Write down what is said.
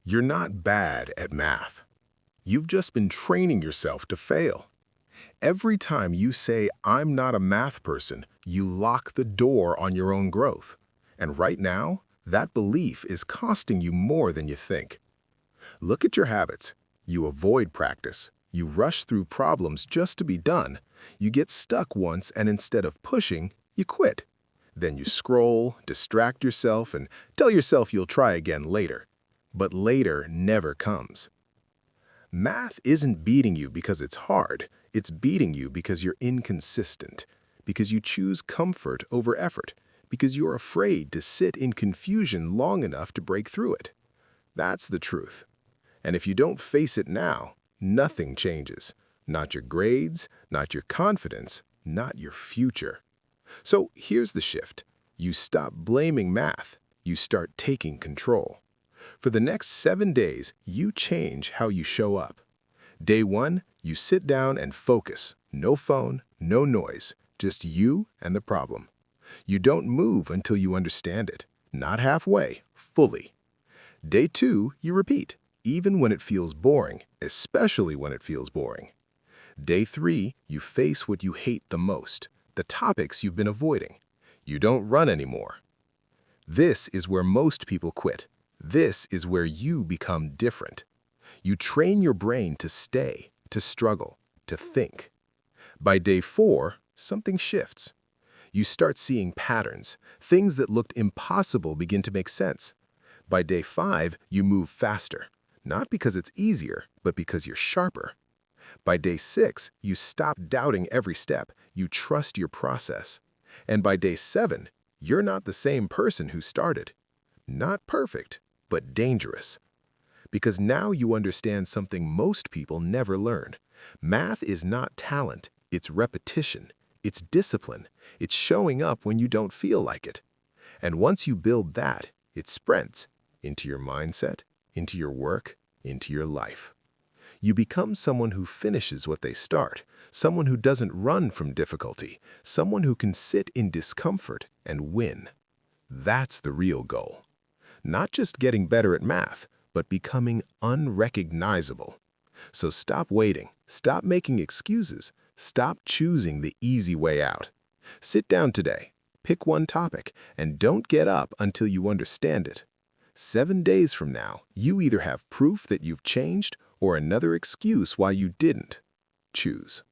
You're not bad at math. You've just been training yourself to fail. Every time you say, "I'm not a math person," you lock the door on your own growth. And right now, that belief is costing you more than you think. Look at your habits. You avoid practice. You rush through problems just to be done. You get stuck once, and instead of pushing, you quit. Then you scroll, distract yourself, and tell yourself you'll try again later. But later never comes. Math isn't beating you because it's hard. It's beating you because you're inconsistent, because you choose comfort over effort, because you're afraid to sit in confusion long enough to break through it. That's the truth. And if you don't face it now, nothing changes. Not your grades, not your confidence, not your future. So here's the shift. You stop blaming math. You start taking control. For the next 7 days, you change how you show up. Day 1, you sit down and focus. No phone, no noise, just you and the problem. You don't move until you understand it. Not halfway, fully. Day 2, you repeat, even when it feels boring, especially when it feels boring. Day 3, you face what you hate the most, the topics you've been avoiding. You don't run anymore. This is where most people quit. This is where you become different. You train your brain to stay, to struggle, to think. By day 4, something shifts. You start seeing patterns. Things that looked impossible begin to make sense. By day 5, you move faster. Not because it's easier, but because you're sharper. By day 6, you stop doubting every step. You trust your process. And by day 7, you're not the same person who started. Not perfect, but dangerous. Because now you understand something most people never learn. Math is not talent, it's repetition, it's discipline, it's showing up when you don't feel like it. And once you build that, it spreads into your mindset, into your work, into your life. You become someone who finishes what they start, someone who doesn't run from difficulty, someone who can sit in discomfort and win. That's the real goal. Not just getting better at math, but becoming unrecognizable. So stop waiting, stop making excuses, stop choosing the easy way out. Sit down today, pick one topic, and don't get up until you understand it. 7 days from now, you either have proof that you've changed or another excuse why you didn't. Choose.